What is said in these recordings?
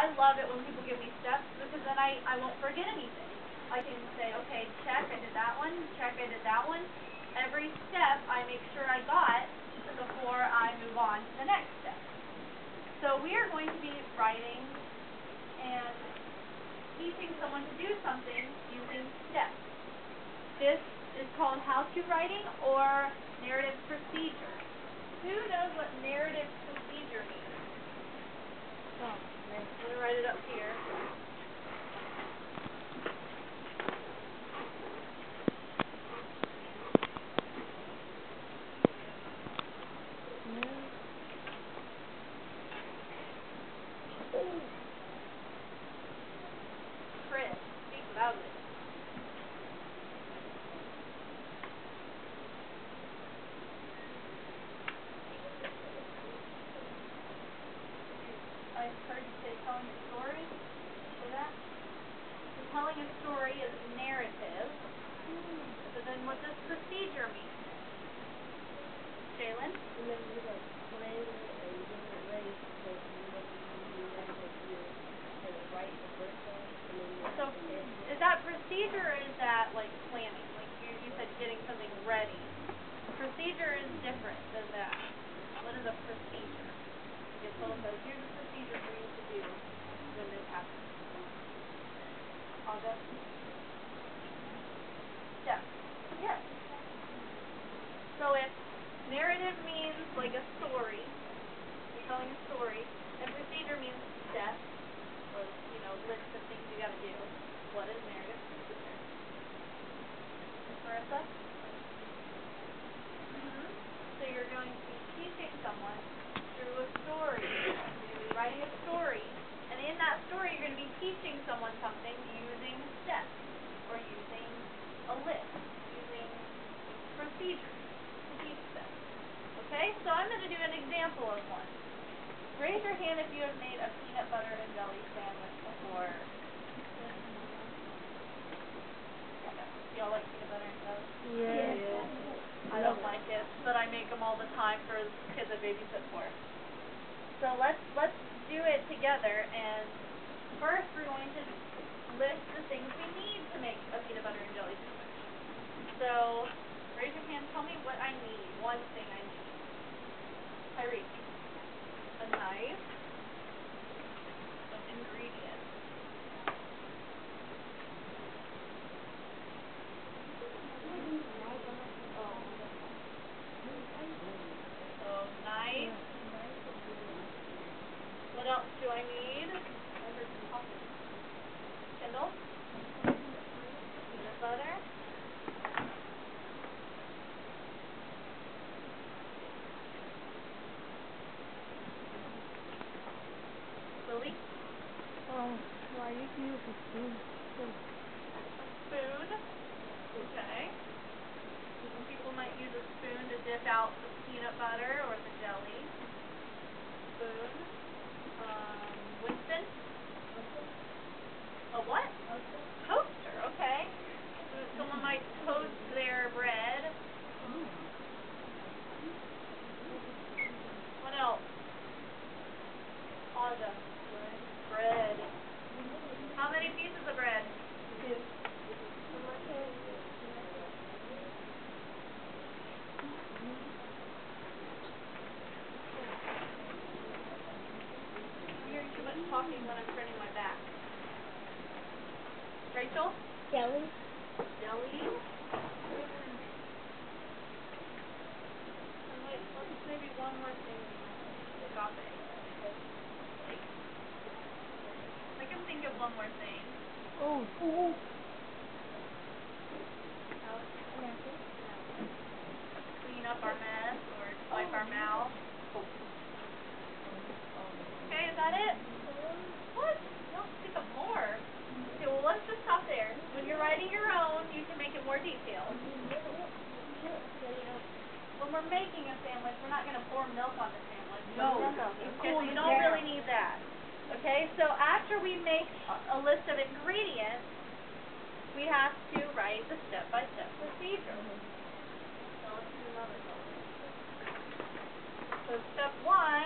I love it when people give me steps because then I won't forget anything. I can say, okay, check, I did that one, check, I did that one. Every step I make sure I got before I move on to the next step. So we are going to be writing and teaching someone to do something using steps. This is called how-to writing or narrative procedure. Who knows what narrative procedure means? Oh, I'm going to write it up here. Chris, speak loudly. I've heard you say telling a story. Say that? So telling a story is narrative. So then what does procedure mean? Jalen? And then you like plan it and get it ready so you have to write the first one and then you So is that procedure or is that like planning? Like you said getting something ready. Procedure is different than that. What is a procedure? If someone says, here's a procedure for you to do when this happens. August? Yeah. Yes. So if narrative means like a story, you're telling a story, and procedure means steps, or, list of things you gotta do. What is narrative procedure? Ms. Marissa? So you're going to be teaching someone through a story. You're going to be writing a story, and in that story you're going to be teaching someone something using steps, or using a list, using procedures to teach them. Okay, so I'm going to do an example of one. Raise your hand if you have made a peanut butter and jelly sandwich before. Y'all like peanut butter and jelly? Yeah. I don't like it, but I make them all the time for kids I babysit for. So let's do it together, and first we're going to list the things we need to make a peanut butter and jelly sandwich. So raise your hand, tell me what I need, one thing I need. Tyrese. A knife, some ingredients. So knife. What else do I need? Kindle. Peanut butter. Lily? Why did you use a spoon? Spoon. Okay. Some people might use a spoon to dip out the peanut butter or the jelly. Spoon. Winston? A what? Toaster. Okay. So someone might toast their bread. What else? Awesome. Bread. How many pieces of bread? 2. I'm hearing too much talking when I'm turning my back. Rachel? Kellie? Jelly? What's maybe one more thing? Agape. I can think of one more thing. Oh. Clean up our mess or wipe our mouth. Okay, is that it? What? No, think of more. Okay, well let's just stop there. When you're writing your own, you can make it more detailed. When we're making a sandwich, we're not going to pour milk on the sandwich. No. Because we don't really need that. Okay, so after we make a list of ingredients, we have to write the step-by-step procedure. So let's do another color. So step 1, I'm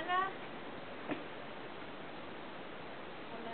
going to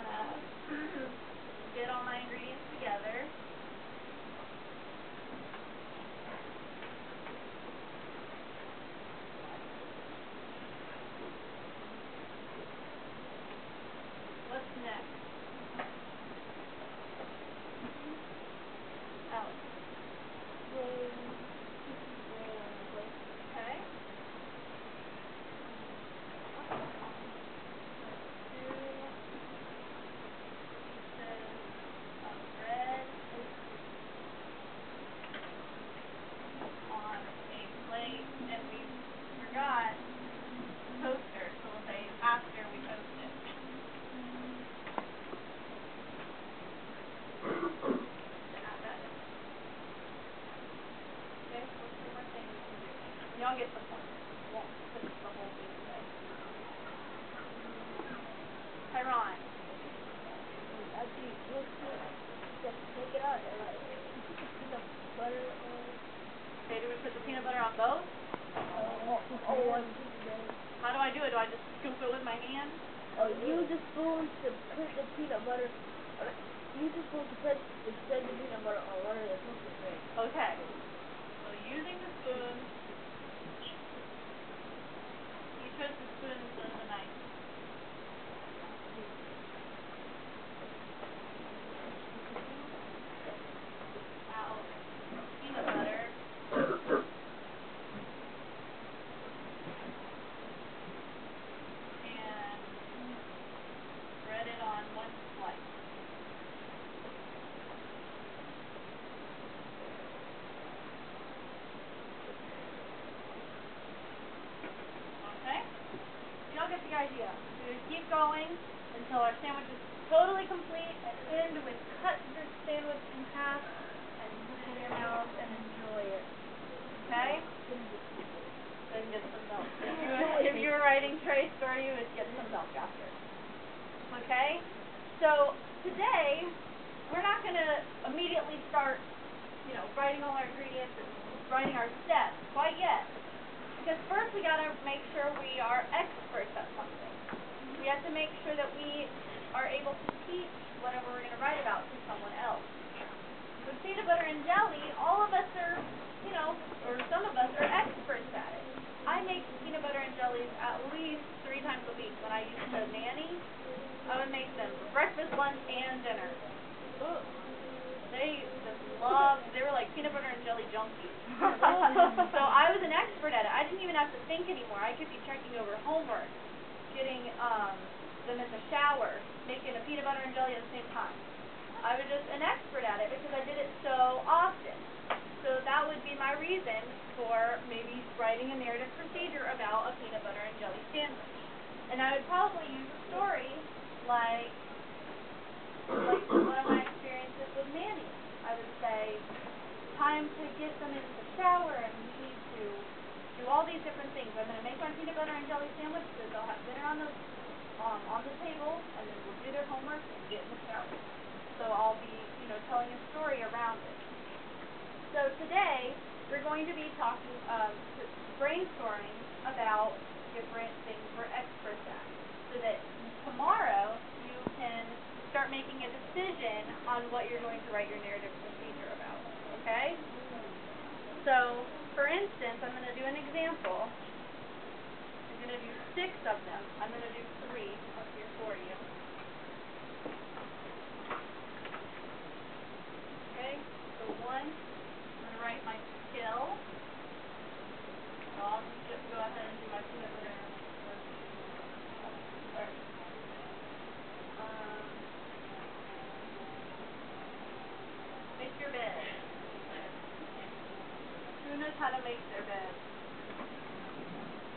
y'all get the point. Yeah. Finish the whole thing today. Tyron. After you twist it, you have to take it out and like put the peanut butter on. Okay, do we put the peanut butter on both? One piece of it. How do I do it? Do I just scoop it with my hand? Oh, use a spoon to put the peanut butter. Use a spoon to spread the peanut butter on one of the cookies, right? Okay. So using the spoon. You chose the spoon instead of the knife. Out peanut butter. And spread it on one slice. Okay? Y'all get the idea. We're going to keep going until our sandwich is totally complete, and end with cut your sandwich in half and put it in your mouth and enjoy it. Okay? Then get some milk. If you were writing Trey's story, you would get some milk after. Okay? So today, we're not going to immediately start, writing all our ingredients and writing our steps quite yet. Because first we got to make sure we are experts at something. We have to make sure that we are able to teach whatever we're going to write about to someone else. With peanut butter and jelly, all of us are, or some of us are experts at it. I make peanut butter and jellies at least 3 times a week. When I used to nanny, I would make them for breakfast, lunch, and dinner. Ooh. They were like peanut butter and jelly junkies. So I was an expert at it. I didn't even have to think anymore. I could be checking over homework, getting them in the shower, making a peanut butter and jelly at the same time. I was just an expert at it because I did it so often. So that would be my reason for maybe writing a narrative procedure about a peanut butter and jelly sandwich. And I would probably use a story like one of my experiences with nanny. I would say, time to get them into the shower and we need to do all these different things. I'm going to make my peanut butter and jelly sandwiches. They'll have dinner on the table, and then we'll do their homework and get in the shower. So I'll be, telling a story around it. So today, we're going to be talking, brainstorming about different things we're experts at, so that tomorrow you can start making a decision on what you're going to write your narrative procedure about. Okay? So, for instance, I'm going to do an example. I'm going to do 6 of them. I'm going to do 3 up here for you. Okay? So 1, I'm going to write my skill. So I'll just go ahead and do my peanut butter. Make your bed. Who knows how to make their bed?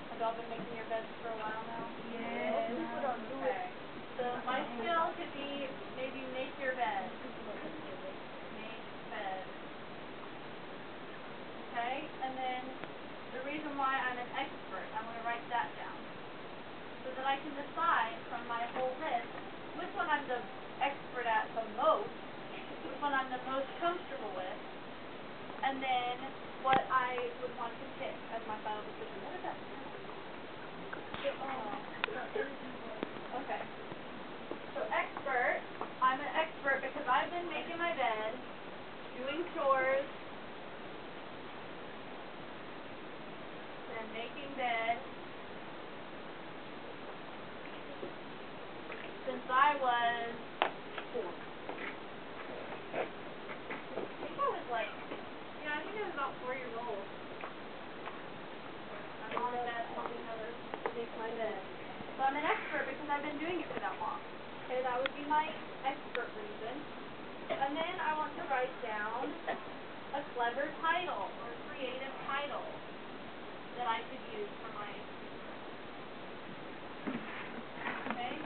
Have y'all been making your beds for a while now? Yes. People don't do it. Okay. So my skill could be maybe make your bed. Make bed. Okay? And then the reason why I'm an expert, I want to write that down. So that I can decide from my whole list which one I'm the expert at the most, which one I'm the most comfortable with, and then what I would want to pick as my final decision. What is that? Okay. So expert, I'm an expert because I've been making my bed, doing chores, and making bed since I was 4. I think I was about 4 years old. My mom and dad taught me how to make my bed. So I'm an expert because I've been doing it for that long. Okay, that would be my expert reason. And then I want to write down a clever title or creative title that I could use for my. Okay?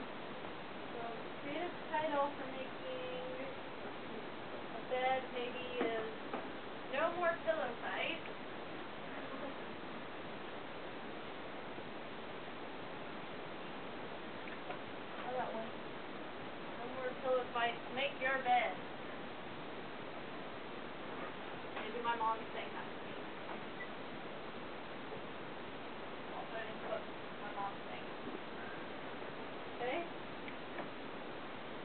So creative title for making a bed maybe is No More Pillow Fight. mom's saying that to me. I'll put it in quotes. My mom's saying. Okay?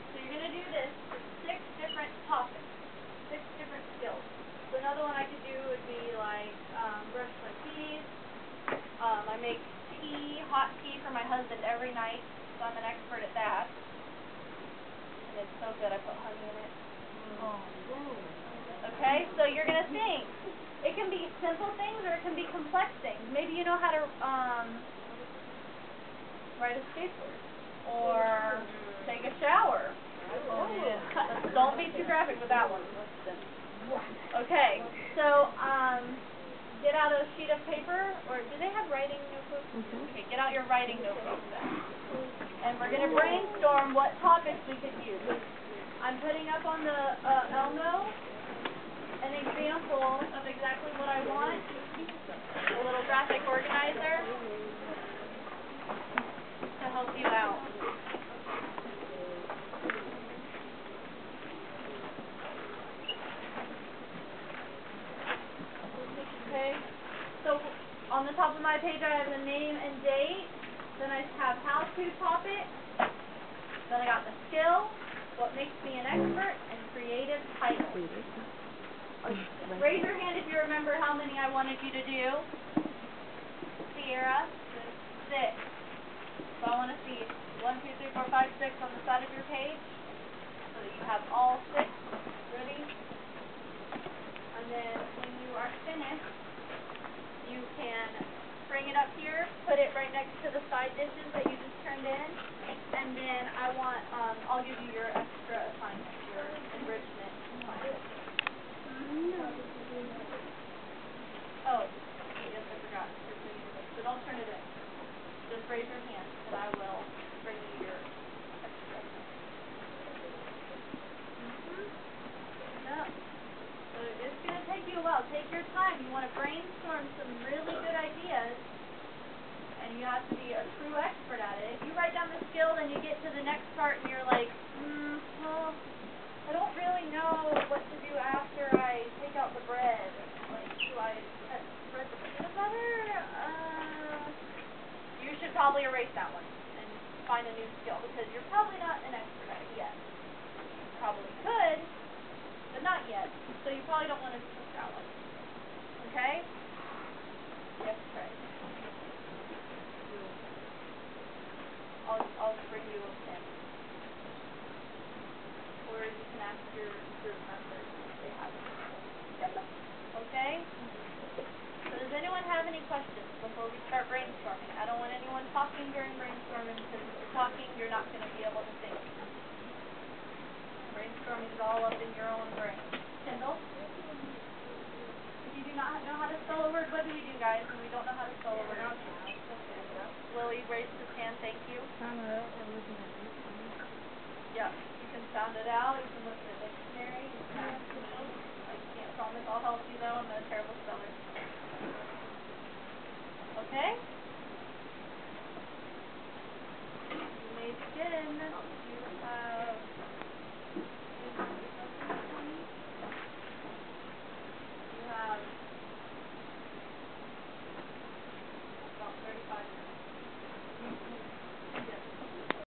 So you're going to do this for 6 different topics, 6 different skills. So another one I could do would be like brush my teeth. I make tea, hot tea for my husband every night, so I'm an expert at that. And it's so good, I put honey in it. Okay, so you're going to think. It can be simple things or it can be complex things. Maybe you know how to ride a skateboard or take a shower. Don't be too graphic with that one. Okay, so get out a sheet of paper, or do they have writing notebooks? Okay, get out your writing notebooks then. And we're going to brainstorm what topics we could use. I'm putting up on the Elmo an example of exactly what I want, a little graphic organizer to help you out. Okay, so on the top of my page I have the name and date, then I have how-to topic, then I got the skill, what makes me an expert, and creative title. Raise your hand if you remember how many I wanted you to do. Sierra, 6. So I want to see 1, 2, 3, 4, 5, 6 on the side of your page, so that you have all 6 ready. And then when you are finished, you can bring it up here, put it right next to the side dishes that you just turned in, and then I'll give you your extra assignment, your enrichment assignment. Oh, yes, I forgot. So don't turn it in. Just raise your hand, and I will bring you your extra. Yep. So it's going to take you a while. Take your time. You want to brainstorm some really good ideas, and you have to be a true expert at it. If you write down the skill, then you get to the next part, and you're like, well, I don't really know what to do after I take out the bread. Like, do I spread the peanut butter? You should probably erase that one and find a new skill, because you're probably not an expert at it yet. You probably could, but not yet. So you probably don't want to take that one. Okay? Yes, Trey. I'll bring you a pen. Or you can ask your group members if they have it. Yep. Okay? So does anyone have any questions before we start brainstorming? I don't want anyone talking during brainstorming, because if you're talking, you're not going to be able to think. Brainstorming is all up in your own brain. Kendall? If you do not know how to spell a word, what do we do, guys, when we don't know how to spell a word? Lily raised his hand, thank you. Yeah, you can sound it out, you can look at a dictionary, you can ask me. I can't promise I'll help you though, I'm a terrible speller. Okay?